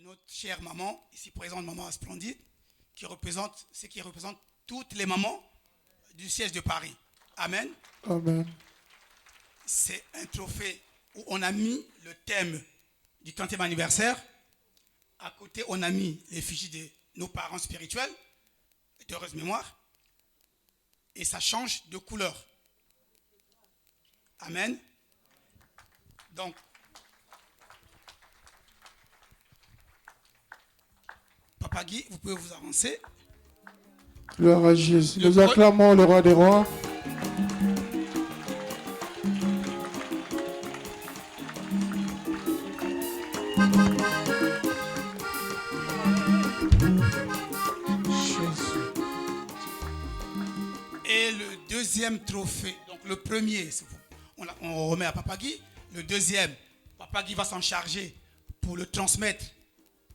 notre chère maman, ici présente, maman Splendide, qui représente toutes les mamans du siège de Paris. Amen. Amen. C'est un trophée où on a mis le thème du 30e anniversaire. À côté, on a mis l'effigie de nos parents spirituels, d'heureuse mémoire. Et ça change de couleur. Amen. Donc, Papa Guy, vous pouvez vous avancer. Gloire à Jésus. Nous acclamons le roi des rois. Jésus. Et le deuxième trophée, donc le premier, on remet à Papa Guy. Le deuxième, Papa Guy va s'en charger pour le transmettre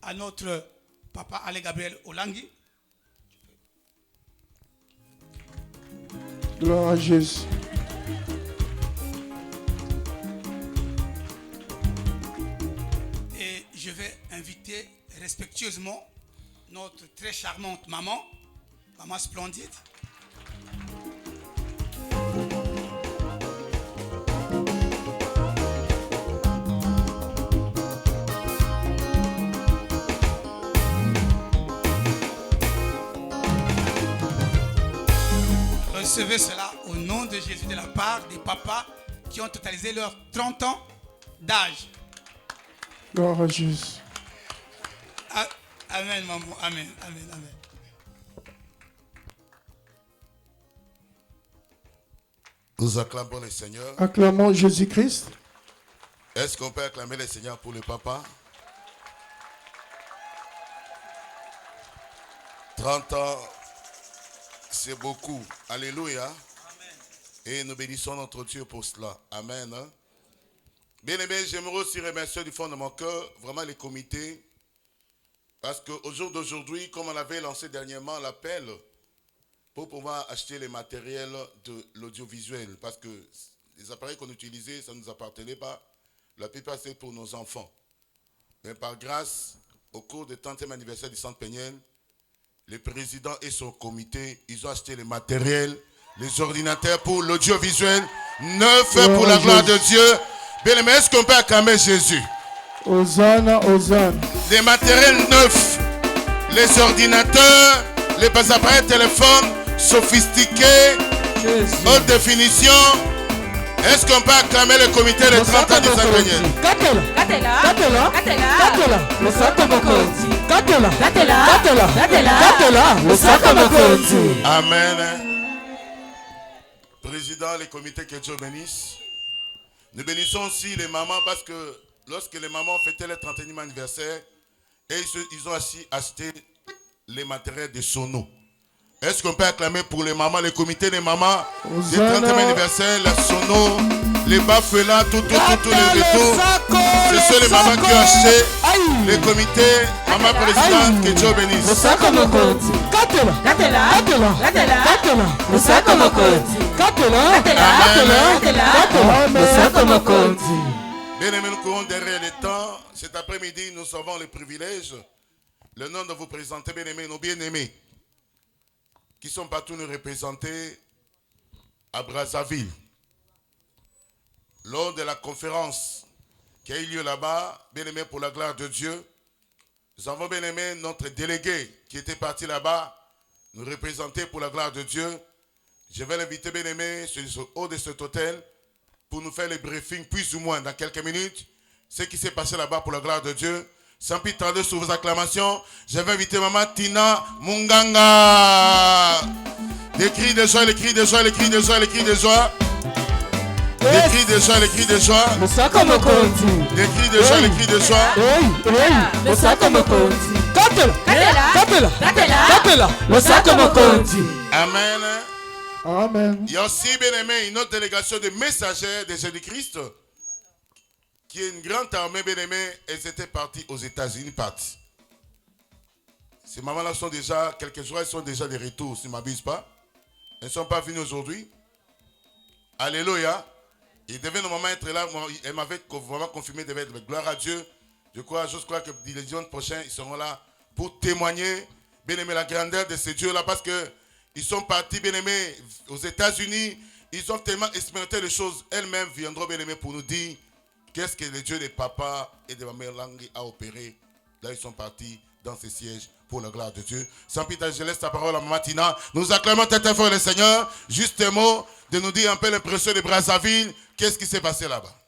à notre Papa Ale Gabriel Olangui. Gloire à Jésus. Et je vais inviter respectueusement notre très charmante maman, Maman Splendide. Recevez cela au nom de Jésus de la part des papas qui ont totalisé leurs 30 ans d'âge. Gloire à Jésus. Amen, maman. Amen, amen, amen. Nous acclamons le Seigneur. Acclamons Jésus-Christ. Est-ce qu'on peut acclamer le Seigneur pour le papa? 30 ans, c'est beaucoup. Alléluia. Amen. Et nous bénissons notre Dieu pour cela. Amen. Bien aimé, j'aimerais aussi remercier du fond de mon cœur vraiment les comités. Parce qu'au jour d'aujourd'hui, comme on avait lancé dernièrement l'appel pour pouvoir acheter les matériels de l'audiovisuel, parce que les appareils qu'on utilisait, ça ne nous appartenait pas. La plupart, c'est pour nos enfants. Mais par grâce, au cours du 30e anniversaire du Centre Péniel, le président et son comité, ils ont acheté les matériels, les ordinateurs pour l'audiovisuel, neuf pour la gloire de Dieu. Bien aimé, est-ce qu'on peut acclamer Jésus? Hosanna, Hosanna. Les matériels neufs, les ordinateurs, les appareils téléphones sophistiqués, haute définition. Est-ce qu'on peut acclamer le comité de 30 ans du Centre Péniel? Amen. Président, les comités, que Dieu bénisse. Nous bénissons aussi les mamans parce que lorsque les mamans fêtaient le 31e anniversaire, et ils ont aussi acheté les matériels de sono. Est-ce qu'on peut acclamer pour les mamans, les comités des mamans, du 30e anniversaire, la sono, les baffes-là, tout les retours. Ce sont les mamans qui ont acheté les comités. Maman présidente, que Dieu bénisse. Bien aimés, nous courons derrière les temps. Cet après-midi, nous avons le privilège, le nom de vous présenter, bien aimés, nos bien-aimés, qui sont partout nous représentés à Brazzaville. Lors de la conférence qui a eu lieu là-bas, bien aimé pour la gloire de Dieu, nous avons bien aimé notre délégué qui était parti là-bas, nous représenter pour la gloire de Dieu. Je vais l'inviter bien aimé sur le haut de cet hôtel pour nous faire le briefing plus ou moins dans quelques minutes, ce qui s'est passé là-bas pour la gloire de Dieu. Sans plus tarder sur vos acclamations, je vais inviter Maman Tina Munganga. Les cris de joie, les cris de joie, les cris de joie, les cris de joie. Les cris de joie, les cris de joie. Les cris de joie, les cris de joie. Amen. Amen. Il y a aussi, bien aimé, une autre délégation de messagers de Jésus-Christ qui est une grande armée, bien aimée. Elles étaient parties aux États-Unis, parties. Ces mamans-là sont déjà, quelques jours, elles sont déjà de retour, si je ne m'abuse pas. Elles ne sont pas venues aujourd'hui. Alléluia. Ils devaient normalement être là. Elle m'avait vraiment confirmé, devait être gloire à Dieu. Je crois que les dimanches prochains, ils seront là pour témoigner, bien aimé, la grandeur de ces dieux-là, parce qu'ils sont partis, bien aimé, aux États-Unis. Ils ont tellement expérimenté les choses. Elles-mêmes viendront, bien aimé, pour nous dire qu'est-ce que le Dieu des papas et de Maman Langui a opéré. Là, ils sont partis dans ces sièges pour la gloire de Dieu. Sans pitié, je laisse la parole à Maman Tina. Nous acclamons très fort le Seigneur. Juste un mot de nous dire un peu l'impression de Brazzaville. Qu'est-ce qui s'est passé là-bas?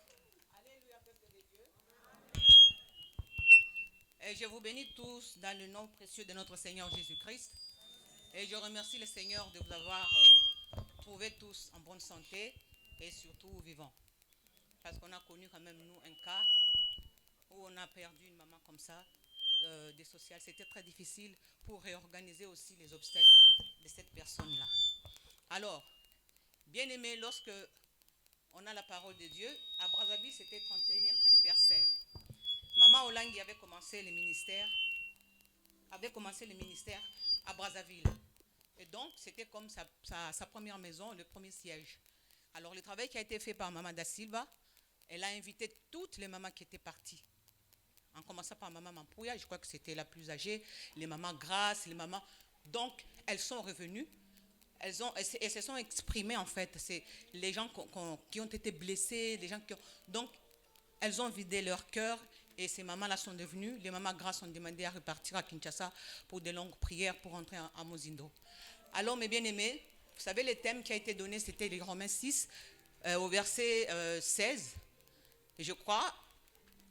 Et je vous bénis tous dans le nom précieux de notre Seigneur Jésus-Christ. Et je remercie le Seigneur de vous avoir trouvés tous en bonne santé et surtout vivants. Parce qu'on a connu quand même, nous, un cas où on a perdu une maman comme ça, des sociales. C'était très difficile pour réorganiser aussi les obstacles de cette personne-là. Alors, bien aimé, lorsque on a la parole de Dieu, à Brazzaville, c'était 31e anniversaire. Maman Olangi avait commencé le ministère à Brazzaville. Et donc, c'était comme sa première maison, le premier siège. Alors, le travail qui a été fait par Maman Da Silva, elle a invité toutes les mamans qui étaient parties. En commençant par Maman Mampouya, je crois que c'était la plus âgée, les mamans grasses, les mamans... Donc, elles sont revenues, elles se sont exprimées en fait. C'est les gens qui ont été blessés, les gens qui ont... Donc, elles ont vidé leur cœur et ces mamans-là sont devenues, les mamans grasses ont demandé à repartir à Kinshasa pour de longues prières pour rentrer à Mozindo. Alors, mes bien-aimés, vous savez, le thème qui a été donné, c'était les Romains 6, au verset 16, je crois,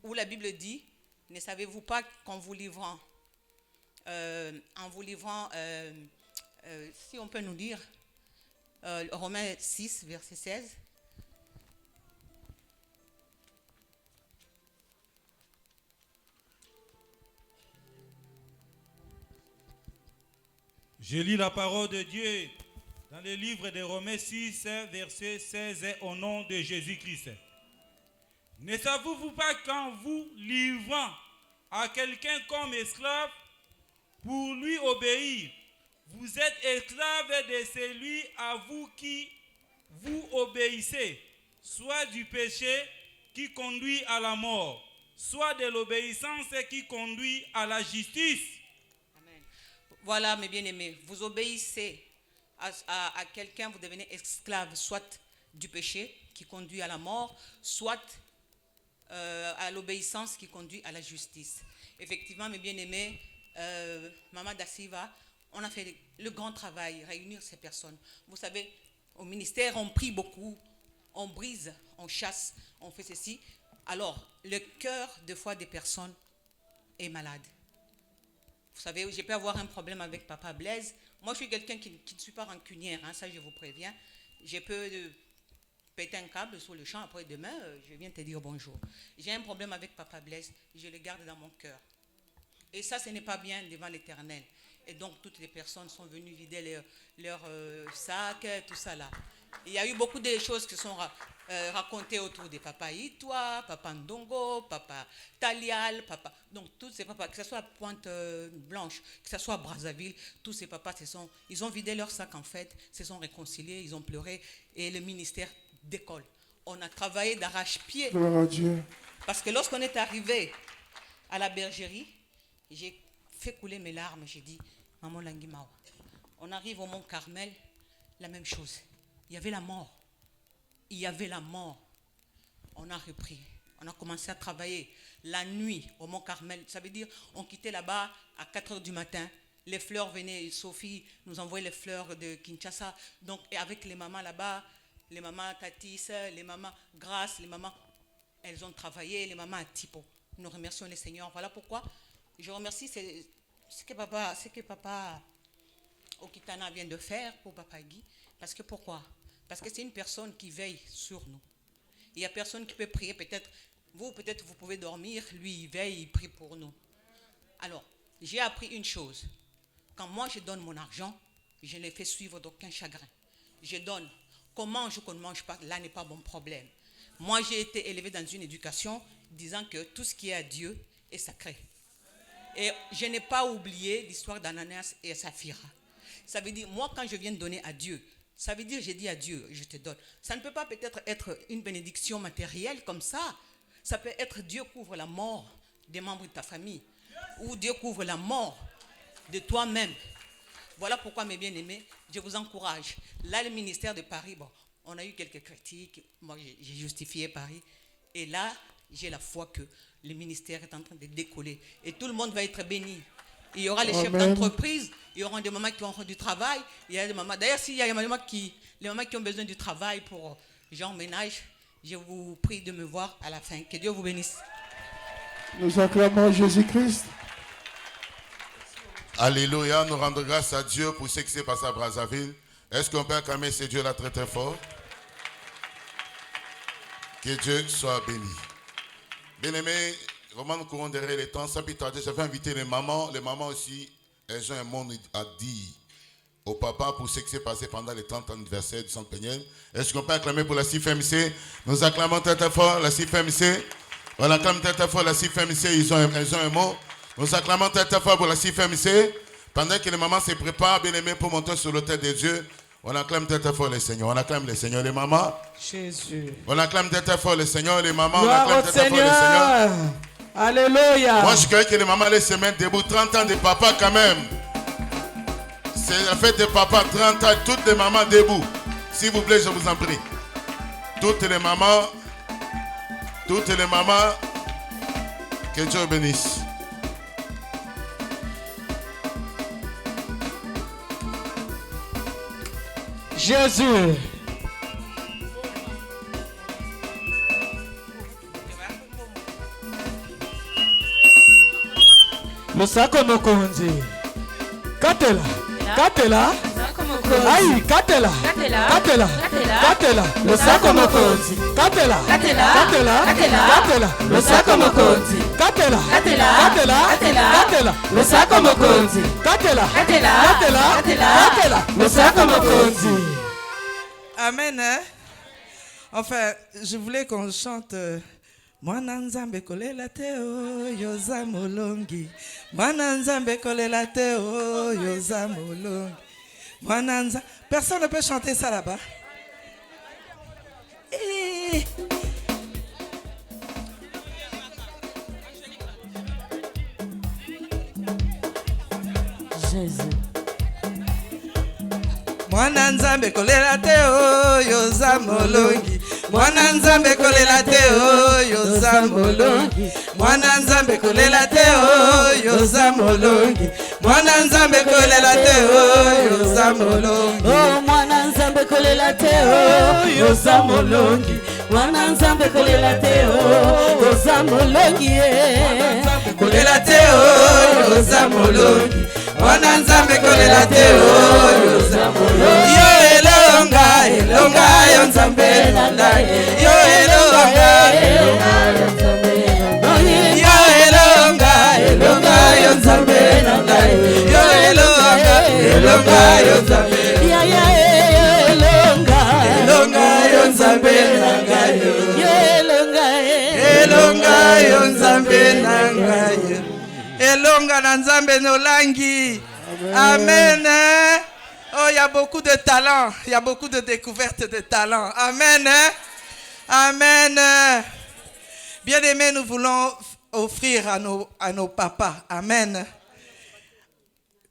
où la Bible dit, ne savez-vous pas qu'en vous livrant, si on peut nous dire, Romains 6, verset 16, Je lis la parole de Dieu dans le livre de Romains 6, verset 16, au nom de Jésus-Christ. Ne savez-vous pas qu'en vous livrant à quelqu'un comme esclave, pour lui obéir, vous êtes esclave de celui à vous qui vous obéissez, soit du péché qui conduit à la mort, soit de l'obéissance qui conduit à la justice. Voilà, mes bien-aimés, vous obéissez à quelqu'un, vous devenez esclave, soit du péché qui conduit à la mort, soit à l'obéissance qui conduit à la justice. Effectivement, mes bien-aimés, Maman Da Silva, on a fait le grand travail, réunir ces personnes. Vous savez, au ministère, on prie beaucoup, on brise, on chasse, on fait ceci. Alors, le cœur, des fois, des personnes est malade. Vous savez, je peux avoir un problème avec Papa Blaise. Moi, je suis quelqu'un qui ne suis pas rancunière, hein, ça je vous préviens. Je peux péter un câble sur le champ, après demain, je viens te dire bonjour. J'ai un problème avec Papa Blaise, je le garde dans mon cœur. Et ça, ce n'est pas bien devant l'Éternel. Et donc, toutes les personnes sont venues vider leur sac, tout ça là. Il y a eu beaucoup de choses qui sont racontées autour des Papa Itwa, Papa Ndongo, Papa Talial, Papa... Donc, tous ces papas, que ce soit à Pointe-Blanche, que ce soit à Brazzaville, tous ces papas, ils ont vidé leur sac en fait, se sont réconciliés, ils ont pleuré et le ministère décolle. On a travaillé d'arrache-pied. Gloire à Dieu. Parce que lorsqu'on est arrivé à la bergerie, j'ai fait couler mes larmes. J'ai dit, Maman Langui Mawa. On arrive au Mont Carmel, la même chose. Il y avait la mort. Il y avait la mort. On a repris. On a commencé à travailler la nuit au Mont Carmel. Ça veut dire, on quittait là-bas à 4 h du matin. Les fleurs venaient, Sophie nous envoyait les fleurs de Kinshasa. Donc, et avec les mamans là-bas, les mamans Tatis, les mamans Grâce, les mamans, elles ont travaillé, les mamans à Tipo. Nous remercions le Seigneur. Voilà pourquoi je remercie ce que papa Okitana vient de faire pour Papa Guy. Parce que pourquoi? Parce que c'est une personne qui veille sur nous. Il n'y a personne qui peut prier. Peut-être vous pouvez dormir. Lui, il veille, il prie pour nous. Alors, j'ai appris une chose. Quand moi, je donne mon argent, je ne le fais suivre d'aucun chagrin. Je donne. Qu'on mange ou qu'on ne mange pas, là n'est pas mon problème. Moi, j'ai été élevé dans une éducation disant que tout ce qui est à Dieu est sacré. Et je n'ai pas oublié l'histoire d'Ananias et Saphira. Ça veut dire, moi, quand je viens de donner à Dieu, ça veut dire, j'ai dit à Dieu, je te donne. Ça ne peut pas peut-être être une bénédiction matérielle comme ça. Ça peut être Dieu couvre la mort des membres de ta famille, où Dieu couvre la mort de toi-même. Voilà pourquoi, mes bien-aimés, je vous encourage. Là, le ministère de Paris, bon, on a eu quelques critiques. Moi, j'ai justifié Paris. Et là, j'ai la foi que le ministère est en train de décoller. Et tout le monde va être béni. Il y aura les chefs d'entreprise, il y aura des mamans qui auront du travail. Il y a des mamans. D'ailleurs, s'il y a les mamans qui ont besoin du travail pour genre ménage, je vous prie de me voir à la fin. Que Dieu vous bénisse. Nous acclamons Jésus-Christ. Alléluia, nous rendons grâce à Dieu pour ce qui s'est passé à Brazzaville. Est-ce qu'on peut acclamer ce Dieu-là très très fort? Que Dieu soit béni. Bien-aimés, vraiment nous courons derrière les temps. Sans plus tarder, je vais inviter les mamans. Les mamans aussi, elles ont un mot à dire au papa pour ce qui s'est passé pendant les 30 anniversaires du Centre Péniel. Est-ce qu'on peut acclamer pour la CIFMC? Nous acclamons très très fort la CIFMC. On acclame très très fort la CIFMC, elles ont un mot. Nous acclamons très très fort pour la CIFMC. Pendant que les mamans se préparent, bien aimés, pour monter sur l'autel de Dieu, on acclame très très fort les seigneurs. On acclame les seigneurs, les mamans. Jésus. On acclame très très fort les seigneurs, les mamans. Gloire on acclame au très très fort les seigneurs. Alléluia. Moi, je croyais que les mamans allaient se mettre debout. 30 ans de papa quand même. C'est la fête de papa, 30 ans, toutes les mamans debout. S'il vous plaît, je vous en prie. Toutes les mamans, que Dieu bénisse. Jésus. Lusako mokonzi. Katela. Katela. Aïe, Katela. Katela. Katela. Lusako mokonzi. Katela. Katela. Katela. Lusako mokonzi. Katela. Katela. Lusako mokonzi. Katela. Katela. Lusako mokonzi. Amen. Hein? Enfin, je voulais qu'on chante Mwana Nzambe kolela teo yoza molongi. Mwana Nzambe kolela teo yoza molongi. Mwana Nzambe. Personne ne peut chanter ça là-bas. Et... Jésus. Mwana Nzambe kolela teo yoza molongi. Mwana Nzambe kolela teo yoza molongi. Mwana Nzambe kolela teo yoza molongi. Mwana Nzambe kolela teo yoza molongi. Oh mwana Nzambe kolela teo yoza molongi. Mwana Nzambe kolela teo yoza molongi. Kolela teo yoza molongi. Mwana Nzambe kolela teo yoza molongi. Yo elonga elonga yo Nzambe nandai. Yo elonga elonga yo Nzambe nandai. Yo elonga elonga yo Nzambe nandai. Yo elonga elonga yo Nzambe. Ya elonga elonga yo Nzambe nandai. Elonga yo Nzambe nandai. Elonga na Nzambe nolangi. Amen. Oh, il y a beaucoup de talents. Il y a beaucoup de découvertes de talents. Amen. Amen. Bien-aimés, nous voulons offrir à nos papas. Amen.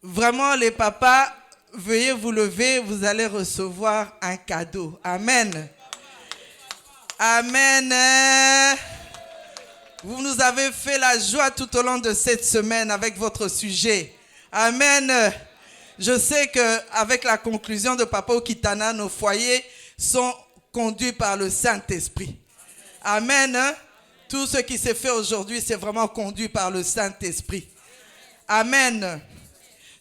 Vraiment, les papas, veuillez vous lever. Vous allez recevoir un cadeau. Amen. Amen. Vous nous avez fait la joie tout au long de cette semaine avec votre sujet. Amen. Je sais qu'avec la conclusion de Papa Okitana, nos foyers sont conduits par le Saint-Esprit. Amen. Tout ce qui s'est fait aujourd'hui, c'est vraiment conduit par le Saint-Esprit. Amen.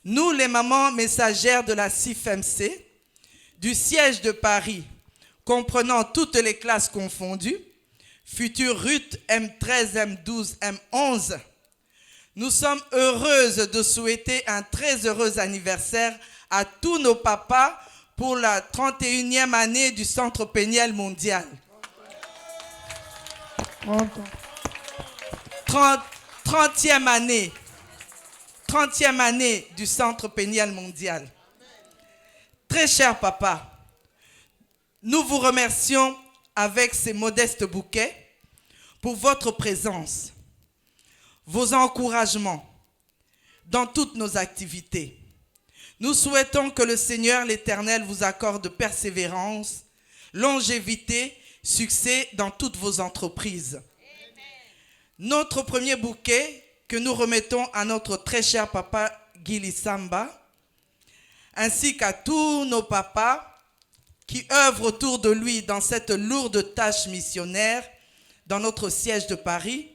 Nous, les mamans messagères de la CIFMC, du siège de Paris, comprenant toutes les classes confondues, future Ruth M13, M12, M11, nous sommes heureuses de souhaiter un très heureux anniversaire à tous nos papas pour la 31e année du Centre Péniel mondial. 30e année. 30e année du Centre Péniel mondial. Très cher papa, nous vous remercions avec ces modestes bouquets pour votre présence, vos encouragements dans toutes nos activités. Nous souhaitons que le Seigneur l'Éternel vous accorde persévérance, longévité, succès dans toutes vos entreprises. Amen. Notre premier bouquet que nous remettons à notre très cher papa Guy Lissamba, ainsi qu'à tous nos papas qui œuvrent autour de lui dans cette lourde tâche missionnaire dans notre siège de Paris,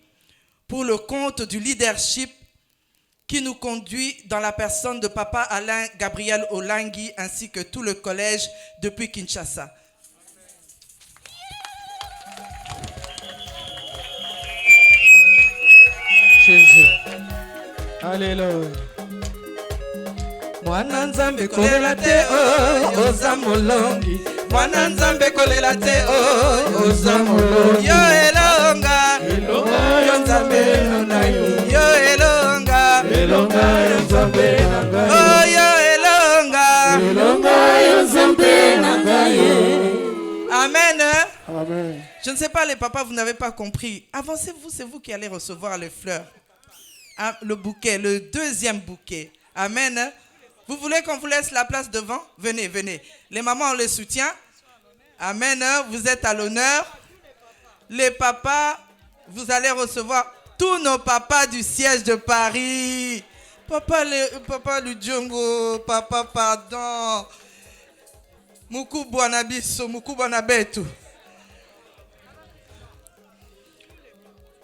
pour le compte du leadership qui nous conduit dans la personne de papa Alain Gabriel Olangui ainsi que tout le collège depuis Kinshasa. Jésus. Alléluia. Mwana nzambe kolela te oza molongi. Mwana nzambe kolela te oza molongi. Yo elonga, yo nzambe na yo. Yo elonga, yo nzambe na yo. Oh yo elonga, yo nzambe na yo. Amen. Amen. Je ne sais pas les papas, vous n'avez pas compris. Avancez-vous, c'est vous qui allez recevoir les fleurs. Le bouquet, le deuxième bouquet. Amen. Vous voulez qu'on vous laisse la place devant? Venez, venez. Les mamans, on les soutient. Amen. Vous êtes à l'honneur. Les papas, vous allez recevoir tous nos papas du siège de Paris. Papa Ludjongo, papa pardon. Mukubu anabiso, mukubu anabetu.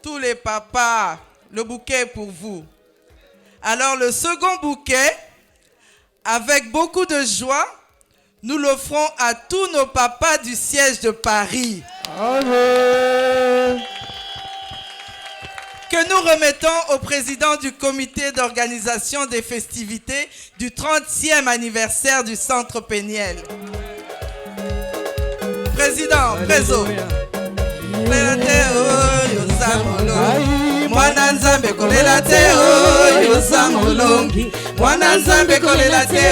Tous les papas, le bouquet est pour vous. Alors le second bouquet, avec beaucoup de joie, nous l'offrons à tous nos papas du siège de Paris. Amen. Que nous remettons au président du comité d'organisation des festivités du 30e anniversaire du Centre Péniel. Président, Prézo. Mwana nzambe kolela te yoza molongi. Mwana nzambe kolela te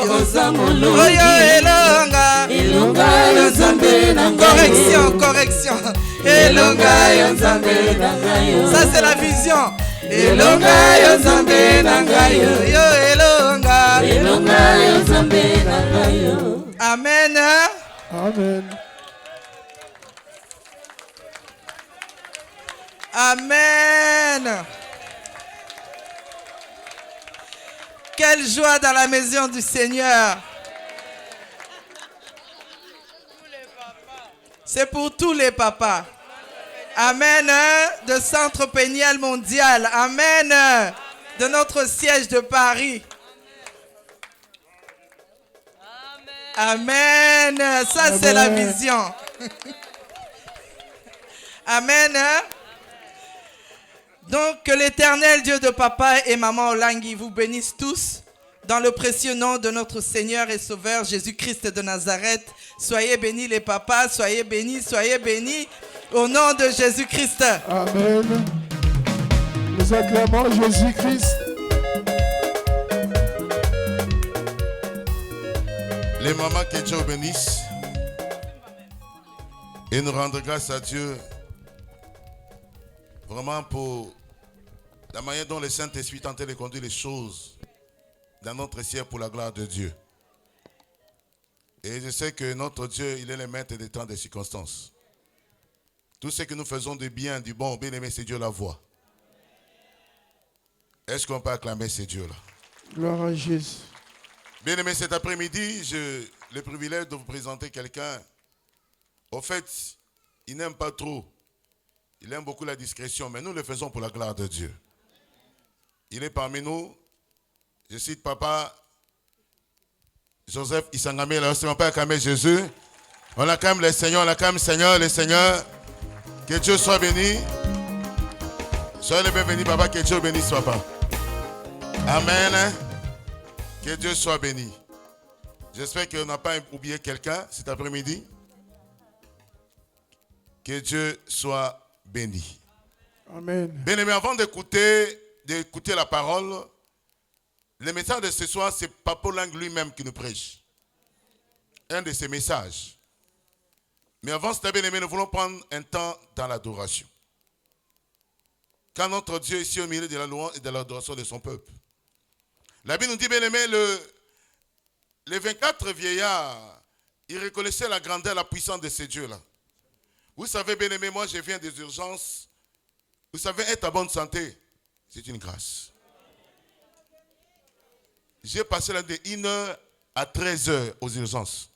yoza molongi. Oyo elonga, elonga yo nzambe na ngayo. Correction, correction. Elonga yo nzambe na ngayo. Ça c'est la vision. Elonga yo nzambe na ngayo. Yo elonga, elonga yo nzambe na ngayo. Amen. Amen. Amen. Quelle joie dans la maison du Seigneur. C'est pour tous les papas. Amen. De Centre Péniel Mondial. Amen. De notre siège de Paris. Amen. Ça, c'est la vision. Amen. Donc, que l'Éternel Dieu de papa et maman Olangui vous bénisse tous dans le précieux nom de notre Seigneur et Sauveur Jésus-Christ de Nazareth. Soyez bénis les papas, soyez bénis au nom de Jésus-Christ. Amen. Nous acclamons Jésus-Christ. Les mamans, que Dieu bénisse et nous rendre grâce à Dieu vraiment pour la manière dont le Saint-Esprit tentait de conduire les choses dans notre ciel pour la gloire de Dieu. Et je sais que notre Dieu, il est le maître des temps, des circonstances. Tout ce que nous faisons de bien, du bon, bien aimé, c'est Dieu la voix. Est-ce qu'on peut acclamer ce Dieu-là? Gloire à Jésus. Bien aimé, cet après-midi, j'ai le privilège de vous présenter quelqu'un. Au fait, il n'aime pas trop. Il aime beaucoup la discrétion, mais nous le faisons pour la gloire de Dieu. Il est parmi nous. Je cite papa Joseph Isangame. Là, on peut acclamer Jésus. On acclame le Seigneur, le Seigneur. Que Dieu soit béni. Soyez le bienvenu, papa. Que Dieu bénisse, papa. Amen. Que Dieu soit béni. J'espère qu'on n'a pas oublié quelqu'un cet après-midi. Que Dieu soit béni. Amen. Bien aimé, avant d'écouter la parole, le message de ce soir, c'est Papa Olangui lui-même qui nous prêche. Un de ses messages. Mais avant cela, bien aimé, nous voulons prendre un temps dans l'adoration. Quand notre Dieu est ici au milieu de la louange et de l'adoration de son peuple. La Bible nous dit, bien aimé, les 24 vieillards, ils reconnaissaient la grandeur, la puissance de ces dieux-là. Vous savez, bien aimé, moi je viens des urgences. Vous savez, être en bonne santé, c'est une grâce. J'ai passé là de 1h à 13h aux urgences.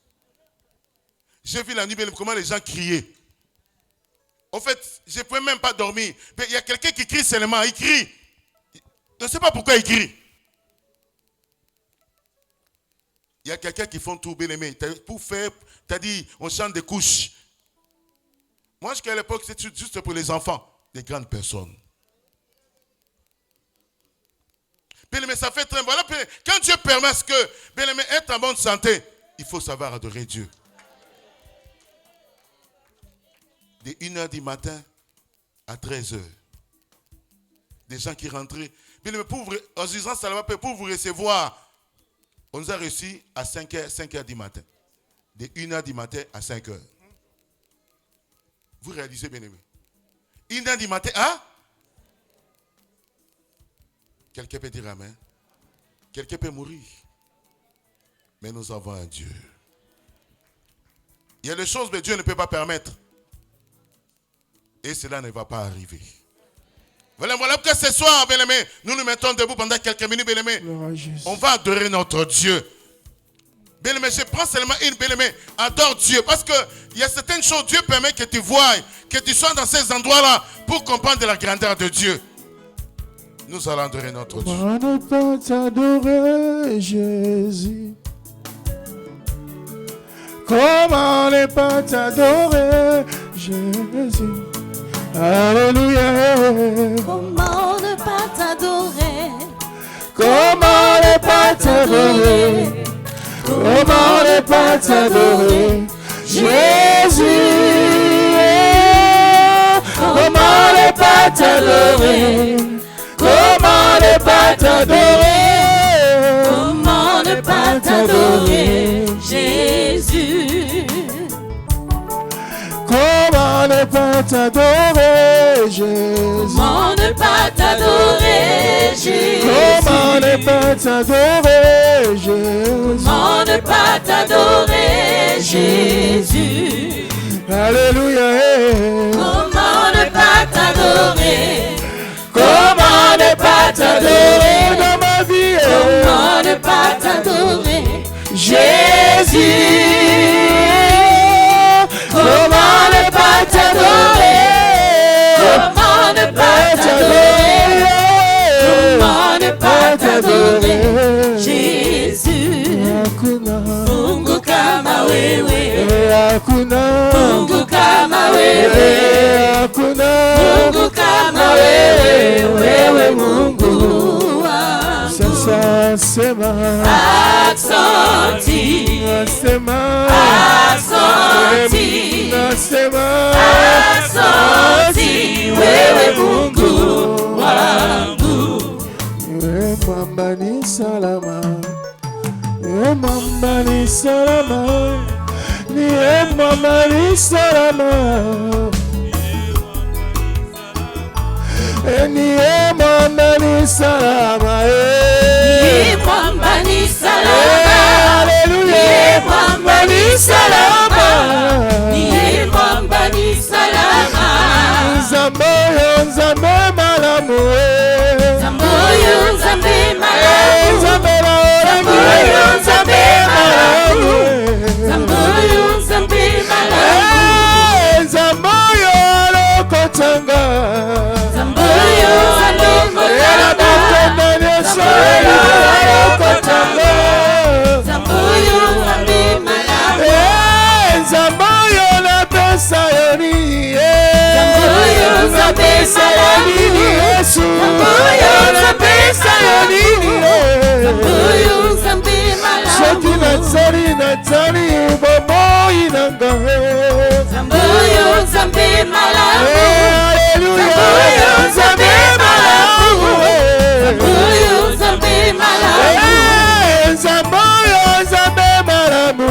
J'ai vu la nuit, comment les gens criaient. En fait, je ne pouvais même pas dormir. Mais il y a quelqu'un qui crie seulement, il crie. Je ne sais pas pourquoi il crie. Il y a quelqu'un qui font tout, bien aimé. Pour faire, tu as dit, on chante des couches. Moi, jusqu'à l'époque, c'était juste pour les enfants, des grandes personnes. Bien aimé, ça fait très voilà. Quand Dieu permet ce que, bien aimé, être en bonne santé, il faut savoir adorer Dieu. De 1h du matin à 13h. Des gens qui rentraient. Bien aimé, pour vous recevoir, on nous a reçus à 5h du matin. De 1h du matin à 5h. Vous réalisez, bien aimé. 1h du matin à? Quelqu'un peut dire amen. Quelqu'un peut mourir. Mais nous avons un Dieu. Il y a des choses que Dieu ne peut pas permettre. Et cela ne va pas arriver. Voilà pourquoi ce soir, bien aimé, nous nous mettons debout pendant quelques minutes, bien aimé. On va adorer notre Dieu. Bien aimé, je prends seulement une, bien aimé, adore Dieu. Parce qu'il y a certaines choses, Dieu permet que tu voies, que tu sois dans ces endroits-là pour comprendre la grandeur de Dieu. Nous allons adorer notre Dieu. Comment ne pas t'adorer, Jésus? Comment ne pas t'adorer, Jésus? Alléluia. Comment ne pas t'adorer? Comment ne pas t'adorer? Comment ne pas t'adorer, Jésus? Comment ne pas t'adorer? Comment ne pas t'adorer? Comment ne pas t'adorer, Jésus? Comment ne pas t'adorer, Jésus? Comment ne pas t'adorer, Jésus? Comment ne pas t'adorer, Jésus? Comment ne pas t'adorer, Jésus? Alléluia. Comment ne pas t'adorer? Comment ne pas t'adorer dans ma vie? Comment ne pas t'adorer, Jésus? Comment ne pas t'adorer? Comment ne pas t'adorer? Comment ne pas t'adorer, Jésus? Mungu kama wewe, Mungu kama wewe, Mungu kama wewe, wewe Mungu wangu. Sasa sema Aksanti, nasema aksanti, nasema aksanti, wewe Mungu wangu. Ewe mwamba ni salama, ewe mwamba ni salama, niwe mwamba ni salama, niwe mwamba ni salama, Niye mwamba ni salama, Haleluya, Niye mwamba ni salama, Niye Niye mwamba ni salama. Nzambe, Nzambe malamu, Zambuyu Nzambe malamu, Nzambe Zambuyu Nzambe malamu, Zambuyu Nzambe malamu, Nzambe lokotanga, Zambuyu alokotanga, Zambuyu Nzambe malamu, Nzambe na pesa yoni, Zambuyu Nzambe malamu, Yesu, Zambuyu na pesa yoni, Zambuyu Nzambe soki malamu, natali bomo inanga, Zambuyu Nzambe malamu, Haleluya, Zambuyu Nzambe malamu, Zambuyu Nzambe malamu, Nzambe, Nzambe malamu,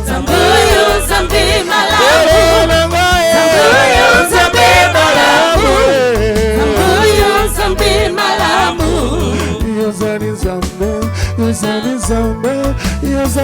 Zambuyu Nzambe malamu, Nzambe Zambuyu Nzambe malamu, Zambuyu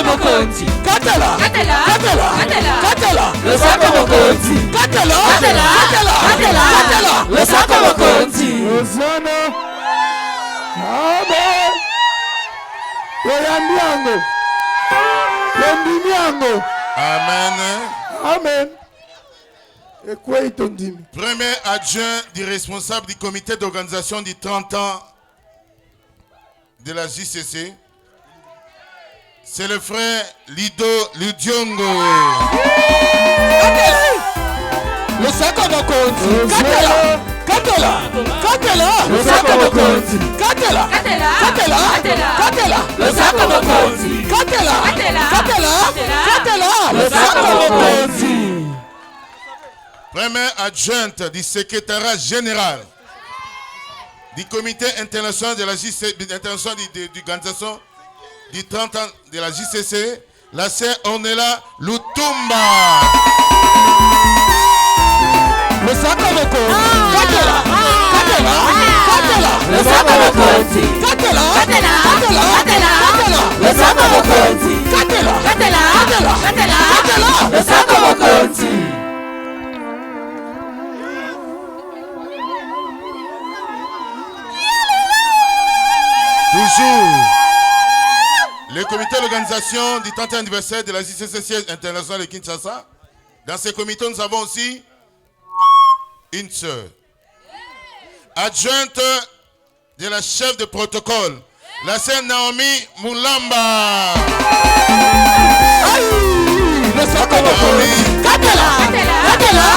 Losaka mokonzi. Katela. Katela. Katela. Katela. Katela. Losaka mokonzi. Katela. Katela. Katela. Katela. Katela. Losaka mokonzi. Hosanna. Amen. Toyambiango. Tondimiango. Amen. Amen. Et quoi il tondimi? Premier adjoint du responsable du comité d'organisation du 30 ans de la JCC, c'est le frère Lido Ludiongo. Losaka mokonzi. Katela. Katela. Katela. Losaka mokonzi. Katela. Katela. Katela. Katela. Losaka mokonzi. Katela. Katela. Katela. Katela. Losaka mokonzi. Première adjointe du secrétariat général du comité international de la JCC, international de l'organisation du 30 ans de la JCC, la sœur Ornella Lutumba. Losaka mokonzi. Katela. Katela. Katela. Losaka mokonzi. Katela. Katela. Katela. Katela. Losaka mokonzi. Katela. Katela. Katela. Katela. Losaka mokonzi. Toujours, le comité d'organisation du 30e anniversaire de la JCC siège international de Kinshasa. Dans ce comité, nous avons aussi une sœur, adjointe de la chef de protocole, la sœur Naomi Moulamba. Naomi. Katela. Katela.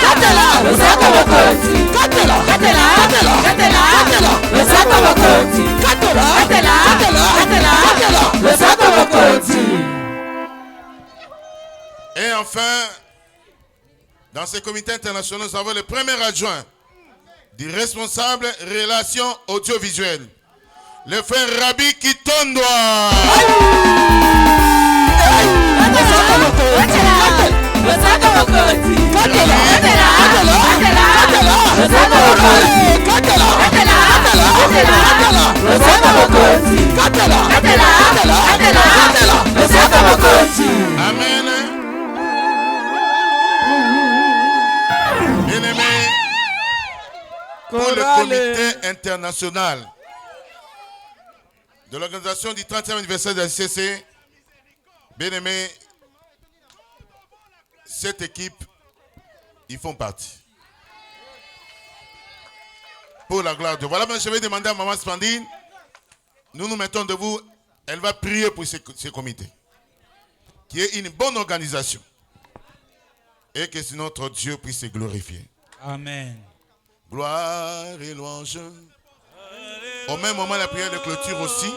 Katela. Losaka mokonzi. Katela. Katela. Katela. Katela. Losaka mokonzi. Katela. Katela. Katela. Katela. Losaka mokonzi. Et enfin, dans ce comité international, nous avons le premier adjoint du responsable relations audiovisuelles, le frère Rabbi Kitondwa. Losaka mokonzi. Losaka mokonzi. Katela. Katela. Katela. Losaka mokonzi. Katela. Katela. Katela. Losaka mokonzi. Katela. Katela. Katela. Losaka mokonzi. Amen. Bien-aimé, pour le comité international de l'organisation du 30e anniversaire de la JCC, bien-aimé, cette équipe, ils font partie. Pour la gloire de Dieu. Voilà, je vais demander à Maman Spandine, nous nous mettons debout, elle va prier pour ce comité, qui est une bonne organisation. Et que si notre Dieu puisse se glorifier. Amen. Gloire et louange. Au même moment, la prière de clôture aussi.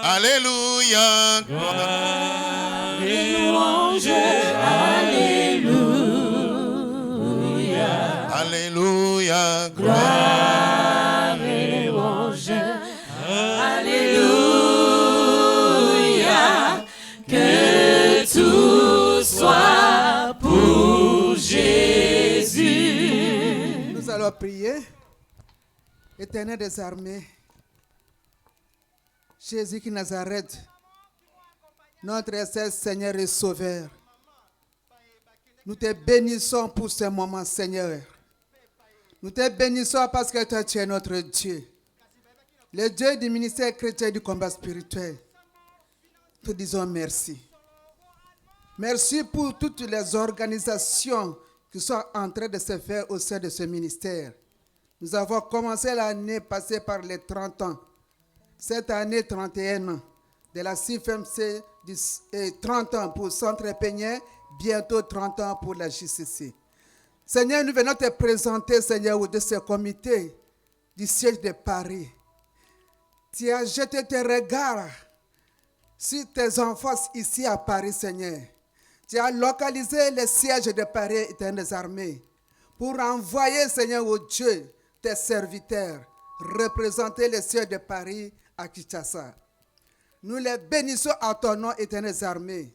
Alléluia. Gloire et louange. Alléluia. Alléluia. Gloire et louange. Alléluia. Que tout soit pour Jésus. Nous allons prier. Éternel des armées, Jésus qui Nazareth, notre Seigneur et Sauveur, nous te bénissons pour ce moment, Seigneur. Nous te bénissons parce que toi, tu es notre Dieu, le Dieu du ministère chrétien du combat spirituel. Te disons merci. Merci pour toutes les organisations qui sont en train de se faire au sein de ce ministère. Nous avons commencé l'année passée par les 30 ans. Cette année, 31 ans. De la CFMC, 30 ans pour Centre Peignet, bientôt 30 ans pour la JCC. Seigneur, nous venons te présenter, Seigneur, de ce comité du siège de Paris. Tu as jeté tes regards sur tes enfants ici à Paris, Seigneur. Tu as localisé le siège de Paris et des armées pour envoyer, Seigneur, au Dieu, tes serviteurs, représenter le siège de Paris à Kinshasa. Nous les bénissons à ton nom, éternelles armées.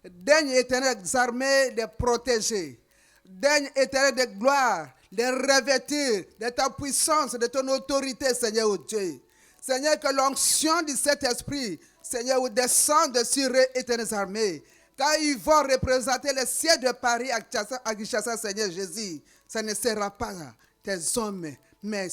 Daigne, éternelles armées, les protéger. Daigne, éternel de gloire, les revêtir de ta puissance, de ton autorité, Seigneur, au Dieu. Seigneur, que l'onction du Saint-Esprit Seigneur, ou descendre sur eux, éternelles armées. Quand ils vont représenter le ciel de Paris à Kinshasa, Seigneur Jésus, ce ne sera pas tes hommes, mais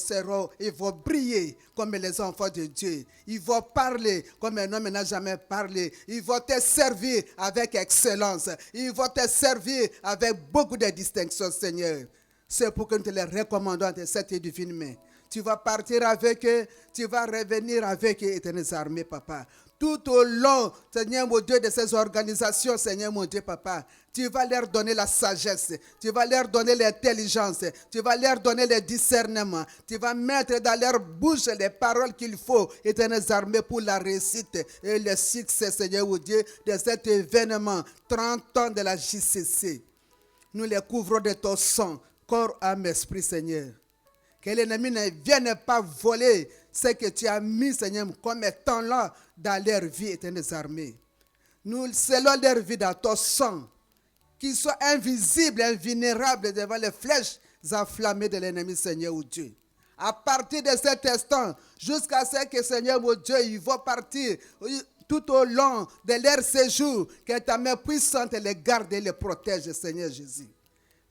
ils vont briller comme les enfants de Dieu. Ils vont parler comme un homme n'a jamais parlé. Ils vont te servir avec excellence. Ils vont te servir avec beaucoup de distinction, Seigneur. C'est pour que nous te les recommandons de cette divine main. Tu vas partir avec eux, tu vas revenir avec eux, éternelles armées, Papa. Tout au long, Seigneur mon Dieu, de ces organisations, Seigneur mon Dieu, Papa, tu vas leur donner la sagesse, tu vas leur donner l'intelligence, tu vas leur donner le discernement, tu vas mettre dans leur bouche les paroles qu'il faut, éternelles armées, pour la réussite et le succès, Seigneur mon Dieu, de cet événement, 30 ans de la JCC. Nous les couvrons de ton sang, corps, âme, esprit, Seigneur. Que l'ennemi ne vienne pas voler ce que tu as mis, Seigneur, comme étant là dans leur vie, éternelles armées. Nous scellons leur vie dans ton sang, qu'ils soient invisibles, invulnérables devant les flèches enflammées de l'ennemi, Seigneur ou Dieu. À partir de cet instant, jusqu'à ce que, Seigneur mon Dieu, ils vont partir tout au long de leur séjour, que ta main puissante les garde et les protège, Seigneur Jésus.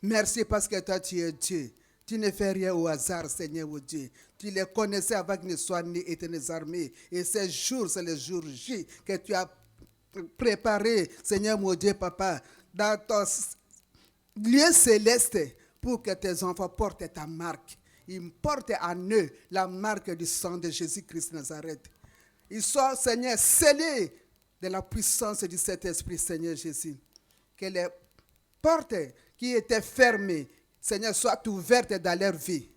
Merci parce que toi, tu es Dieu. Tu ne fais rien au hasard, Seigneur mon Dieu. Tu les connaissais avant qu'ils ne soient nés, éternelles armées. Et ces jours, c'est le jour J que tu as préparé, Seigneur mon Dieu, Papa, dans ton lieu céleste, pour que tes enfants portent ta marque. Ils portent en eux la marque du sang de Jésus-Christ Nazareth. Ils sont, Seigneur, scellés de la puissance du Saint-Esprit, Seigneur Jésus. Que les portes qui étaient fermées, Seigneur, soient ouvertes dans leur vie.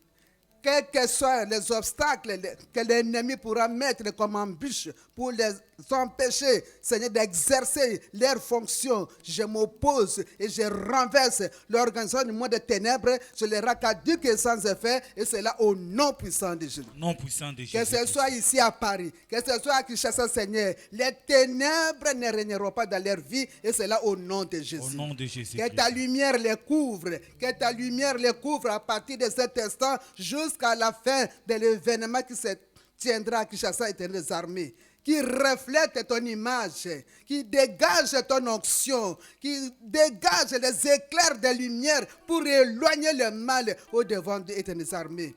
Quels que soient les obstacles que l'ennemi pourra mettre comme embûche pour les empêcher, Seigneur, d'exercer leurs fonctions, je m'oppose et je renverse l'organisation du monde des ténèbres. Je les racaduque sans effet, et c'est là au nom puissant de Jésus. Nom puissant de Jésus. Que ce soit ici à Paris, que ce soit à Kinshasa, Seigneur, les ténèbres ne régneront pas dans leur vie, et c'est là au nom de Jésus. Au nom de Jésus. Que ta lumière les couvre, que ta lumière les couvre à partir de cet instant jusqu'à la fin de l'événement qui se tiendra à Kinshasa, éternelles armées, qui reflète ton image, qui dégage ton onction, qui dégage les éclairs de lumière pour éloigner le mal au-devant de l'éternelles armées.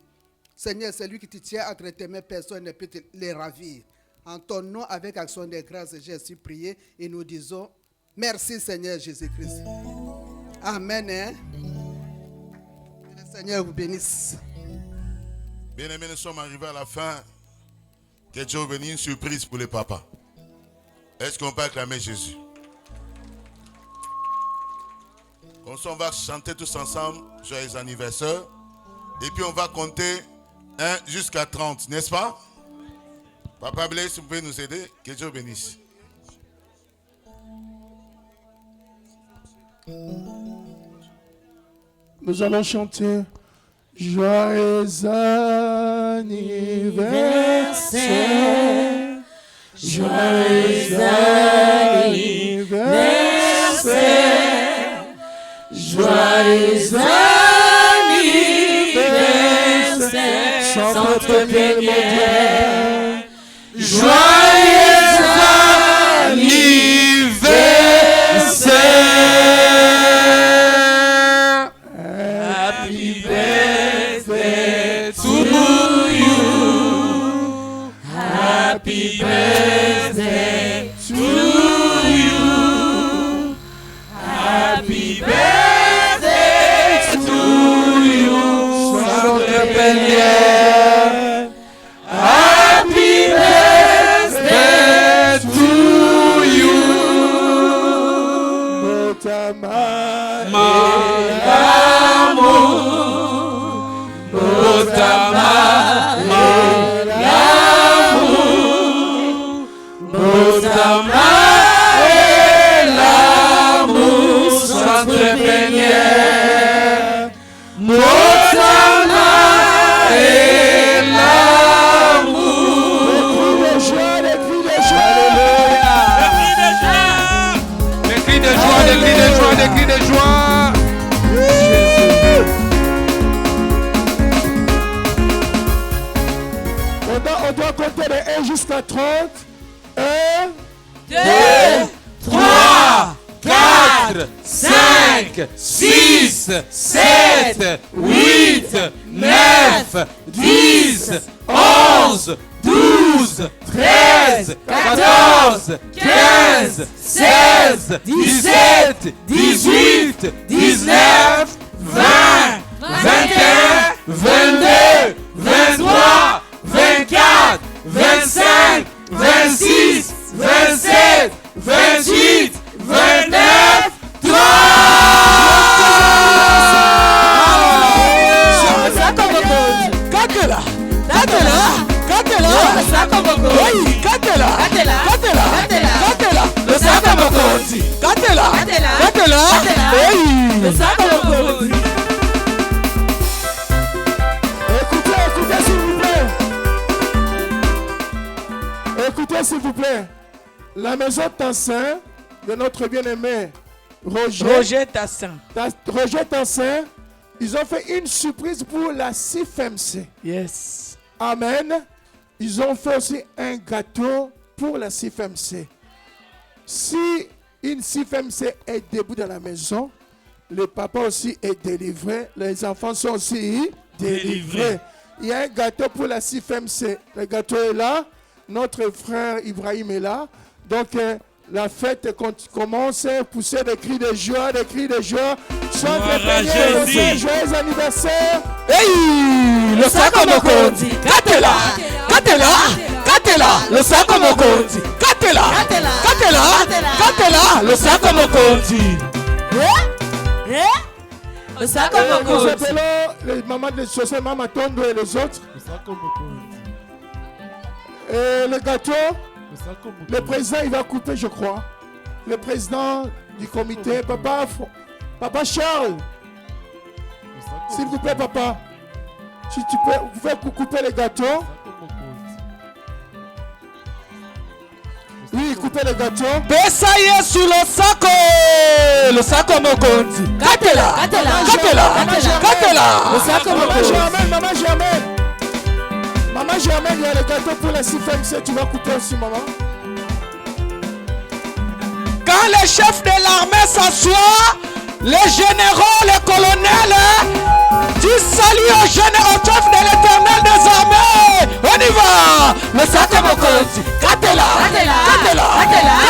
Seigneur, c'est lui qui te tient entre tes mains, personne ne peut te les ravir. En ton nom, avec action de grâce, j'ai ainsi prié et nous disons merci, Seigneur Jésus-Christ. Amen. Hein? Que le Seigneur vous bénisse. Bien-aimés, nous sommes arrivés à la fin. Que Dieu vous bénisse, une surprise pour les papas. Est-ce qu'on peut acclamer Jésus? Comme ça, on va chanter tous ensemble, joyeux anniversaire. Et puis on va compter 1 jusqu'à 30, n'est-ce pas? Papa Blaise, si vous pouvez nous aider, que Dieu vous bénisse. Nous allons chanter joyeux anniversaire, joyeux anniversaire, joyeux anniversaire, Centre Plénière, joyeux anniversaire. Happy birthday to you. Happy birthday to you. Happy birthday to you. Centre Plénière. Happy birthday to you. Botama. Des cris de joie. On doit compter de 1 jusqu'à 30. 1, 3, 4, 5, 6, 7, 8, 9, 10, 11, 12, 13, 14, 15, 16, 17, 18, 19, 20, 21, 22, 23, 24, 25, 26, 27, 28, 29, 30. Écoutez s'il vous plaît. La maison Tassin de notre bien-aimé Roger Tassin. Roger Tassin, ils ont fait une surprise pour la CIFMC. Yes. Amen. Ils ont fait aussi un gâteau pour la CIFMC. Si une CIFMC est debout dans la maison, le papa aussi est délivré, les enfants sont aussi délivrés. Il y a un gâteau pour la CIFMC. Le gâteau est là. Notre frère Ibrahim est là. Donc, la fête commence. Pousser des cris de joie, des cris de joie. Joyeux anniversaire. Hey, le sako mokonzi. Katela, katela, katela. Le sako mokonzi. Katela, katela, katela. Le sako mokonzi. Le sako mokonzi. Nous appelons les mamans de José, Maman Tondo et les autres. Le sako mokonzi. Et le gâteau, le président il va couper, je crois. Le président du comité, Papa Charles. S'il vous plaît, papa. Si tu peux, vous pouvez couper le gâteau. Oui, couper le gâteau. Besaye sur le sako mokonzi. Katela, katela, katela, katela. Le sako mokonzi. Maman Germaine. Maman Germaine, il y a le gâteau pour la CIFMC. Tu vas couper aussi, maman. Quand les chefs de l'armée s'assoient, les généraux, les colonels, disent salut aux généraux, chef de l'éternel des armées. On y va. Le sako mokonzi. Katela, katela,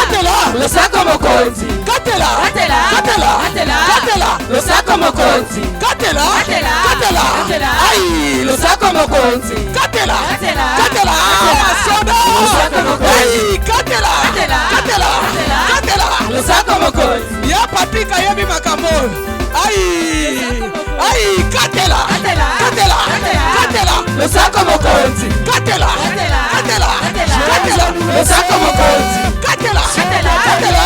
katela. Le sako mokonzi. Katela, katela, katela. Le sako mokonzi. Katela, katela. Aïe, le sako mokonzi. Katela, katela. Aïe, katela, katela, katela. Le sako mokonzi. Ya Patrick Ayemi Makambo. Aïe, aïe, katela, katela, katela. Le sako mokonzi. Katela, katela, katela. Le sako mokonzi. Katela, katela,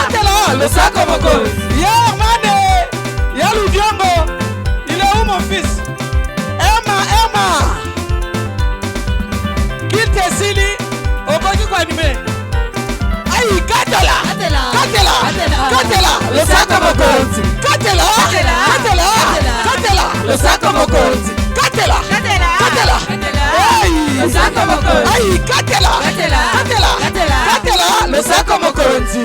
katela. Le sako mokonzi. Ya Armane, ya Ludiombo. Il est où mon fils? Emma. Qu'il te sili, okoki kwa animé. Aïe, katela, katela, katela. Le sako mokonzi. Katela, katela, katela. Le sako mokonzi. Katela, katela, aïe, le sako mokonzi. Aïe, katela, katela, katela. Le sako mokonzi.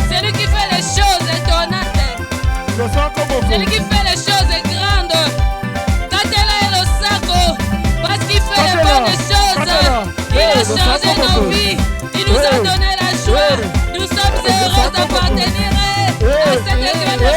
Celui qui fait les choses étonnantes. Celui qui fait les choses grandes. Katela et le sac. changé nos vies. Il nous a donné la joie. Nous sommes heureux d'appartenir à cette grande